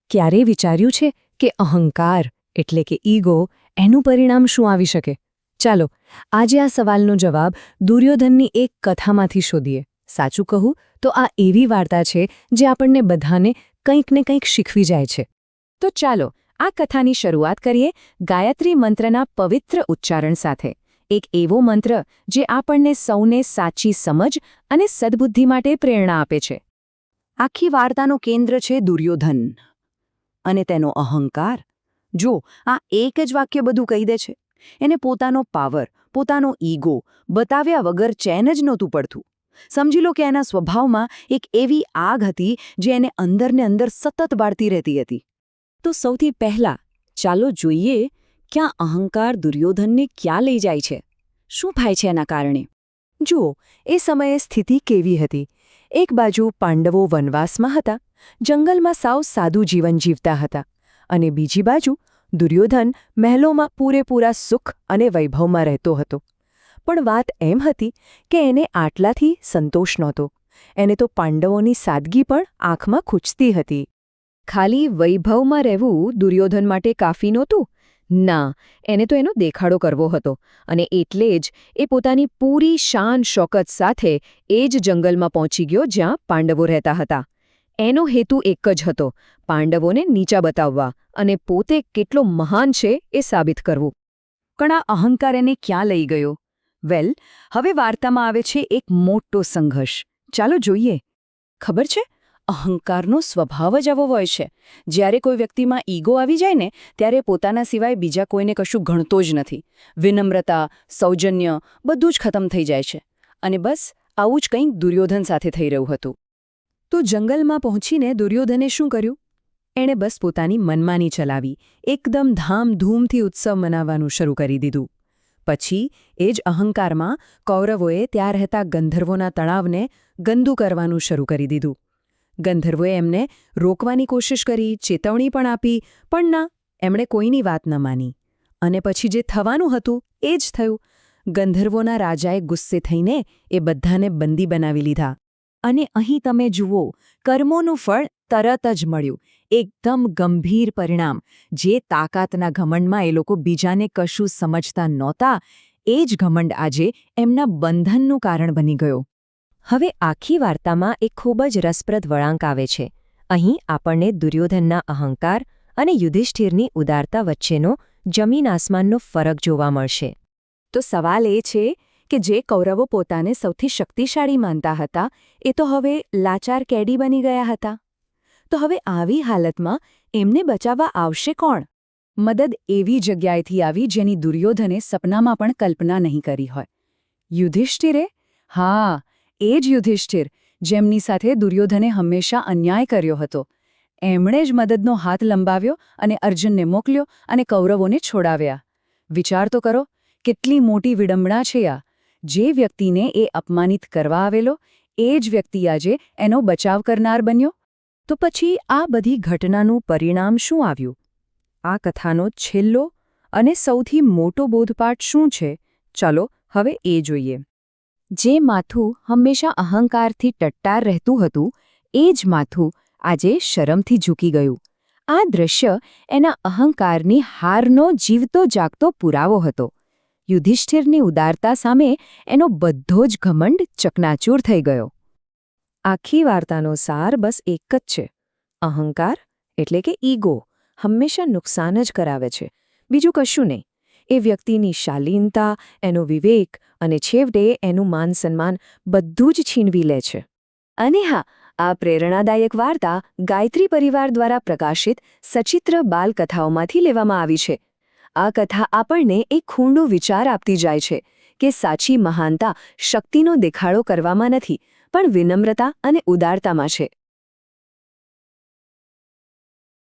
ક્યારેય વિચાર્યું છે કે અહંકાર એટલે કે ઈગો એનું પરિણામ શું આવી શકે? ચાલો આજે આ સવાલનો જવાબ દુર્યોધનની એક કથામાંથી શોધીએ. સાચું કહું તો આ એવી વાર્તા છે જે આપણને બધાને કંઈક ને કંઈક શીખવી જાય છે. તો ચાલો આ કથાની શરૂઆત કરીએ ગાયત્રી મંત્રના પવિત્ર ઉચ્ચારણ સાથે. એક એવો મંત્ર જે આપણને સૌને સાચી સમજ અને સદ્બુદ્ધિ માટે પ્રેરણા આપે છે. આખી વાર્તાનું કેન્દ્ર છે દુર્યોધન અને તેનો અહંકાર. જો આ એક જ વાક્ય બધું કહી દે છે. એને પોતાનો પાવર, પોતાનો ઈગો બતાવ્યા વગર ચેન જ નહોતું પડતું. સમજી લો કે એના સ્વભાવમાં એક એવી આગ હતી જે એને અંદરને અંદર સતત બાળતી રહેતી હતી. તો સૌથી પહેલા ચાલો જોઈએ કે આ અહંકાર દુર્યોધનને ક્યાં લઈ જાય છે. શું થાય છે એના કારણે? જુઓ, એ સમયે સ્થિતિ કેવી હતી. એક બાજુ પાંડવો વનવાસમાં હતા, જંગલમાં સાવ સાદું જીવન જીવતા હતા, અને બીજી બાજુ દુર્યોધન મહેલોમાં પૂરેપૂરા સુખ અને વૈભવમાં રહેતો હતો. પણ વાત એમ હતી કે એને આટલાથી સંતોષ નહોતો. એને તો પાંડવોની સાદગી પણ આંખમાં ખૂંચતી હતી. ખાલી વૈભવમાં રહેવું દુર્યોધન માટે કાફી નહોતું. ના, એને તો એનો દેખાડો કરવો હતો, અને એટલે જ એ પોતાની પૂરી શાન શોકત સાથે એ જ જંગલમાં પહોંચી ગયો જ્યાં પાંડવો રહેતા હતા. એનો હેતુ એક જ હતો, પાંડવોને નીચા બતાવવા અને પોતે કેટલો મહાન છે એ સાબિત કરવું. પણ આ અહંકાર એને ક્યાં લઈ ગયો? વેલ, હવે વાર્તામાં આવે છે એક મોટો સંઘર્ષ. ચાલો જોઈએ. ખબર છે, અહંકારનો સ્વભાવ જ આવો હોય છે. જ્યારે કોઈ વ્યક્તિમાં ઈગો આવી જાય ને, ત્યારે પોતાના સિવાય બીજા કોઈને કશું ગણતો જ નથી. વિનમ્રતા, સૌજન્ય બધું જ ખતમ થઈ જાય છે. અને બસ આવું જ કંઈક દુર્યોધન સાથે થઈ રહ્યું હતું. તો જંગલમાં પહોંચીને દુર્યોધને શું કર્યું? એણે બસ પોતાની મનમાની ચલાવી, એકદમ ધામધૂમથી ઉત્સવ મનાવવાનું શરૂ કરી દીધું. પછી એ જ અહંકારમાં કૌરવોએ ત્યાં રહેતા ગંધર્વોના તળાવને ગંદુ કરવાનું શરૂ કરી દીધું. ગંધર્વોએ એમને રોકવાની કોશિશ કરી, ચેતવણી પણ આપી, પણ ના, એમણે કોઈની વાત ન માની. અને પછી જે થવાનું હતું એ જ થયું. ગંધર્વોના રાજાએ ગુસ્સે થઈને એ બધાને બંદી બનાવી લીધા. અને અહીં તમે જુઓ, કર્મોનું ફળ તરત જ મળ્યું. એકદમ ગંભીર પરિણામ. જે તાકાતના ઘમંડમાં એ લોકો બીજાને કશું સમજતા નહોતા, એ જ ઘમંડ આજે એમના બંધનનું કારણ બની ગયો. હવે આખી વાર્તામાં એક ખૂબ જ રસપ્રદ વળાંક આવે છે. અહીં આપણને દુર્યોધનના અહંકાર અને યુધિષ્ઠિરની ઉદારતા વચ્ચેનો જમીન આસમાનનો ફરક જોવા મળશે. તો સવાલ એ છે કે જે કૌરવો પોતાને સૌથી શક્તિશાળી માનતા હતા, એ તો હવે લાચાર કેડી બની ગયા હતા. તો હવે આવી હાલતમાં એમને બચાવવા આવશે કોણ? મદદ એવી જગ્યાએથી આવી જેની દુર્યોધને સપનામાં પણ કલ્પના નહીં કરી હોય. યુધિષ્ઠિરે? હા, એ જ યુધિષ્ઠિર, જેમની સાથે દુર્યોધને હંમેશા અન્યાય કર્યો હતો. એમણે જ મદદનો હાથ લંબાવ્યો અને અર્જુનને મોકલ્યો અને કૌરવોને છોડાવ્યા. વિચાર તો કરો, કેટલી મોટી વિડંબણા છે આ! જે વ્યક્તિને એ અપમાનિત કરવા આવેલો, એ જ વ્યક્તિ આજે એનો બચાવ કરનાર બન્યો. તો પછી આ બધી ઘટનાનું પરિણામ શું આવ્યું? આ કથાનો છેલ્લો અને સૌથી મોટો બોધપાઠ શું છે? ચાલો હવે એ જોઈએ. જે માથું હંમેશા અહંકારથી ટટ્ટાર રહેતું હતું, એ જ માથું આજે શરમથી ઝૂકી ગયું. આ દ્રશ્ય એના અહંકારની હારનો જીવતો જાગતો પુરાવો હતો. યુધિષ્ઠિરની ઉદારતા સામે એનો બધો જ ઘમંડ ચકનાચૂર થઈ ગયો. આખી વાર્તાનો સાર બસ એક જ છે. અહંકાર એટલે કે ઈગો હંમેશા નુકસાન જ કરાવે છે, બીજું કશું નહીં. એ વ્યક્તિની શાલીનતા, એનો વિવેક અને છેવટે એનું માન-સન્માન બધું જ છીનવી લે છે. અને હા, આ પ્રેરણાદાયક વાર્તા ગાયત્રી પરિવાર દ્વારા પ્રકાશિત સચિત્ર બાલકથાઓમાંથી લેવામાં આવી છે. આ કથા આપણને એક ખૂણો વિચાર આપતી જાય છે કે સાચી મહાનતા શક્તિનો દેખાડો કરવામાં નથી, પણ વિનમ્રતા અને ઉદારતામાં છે.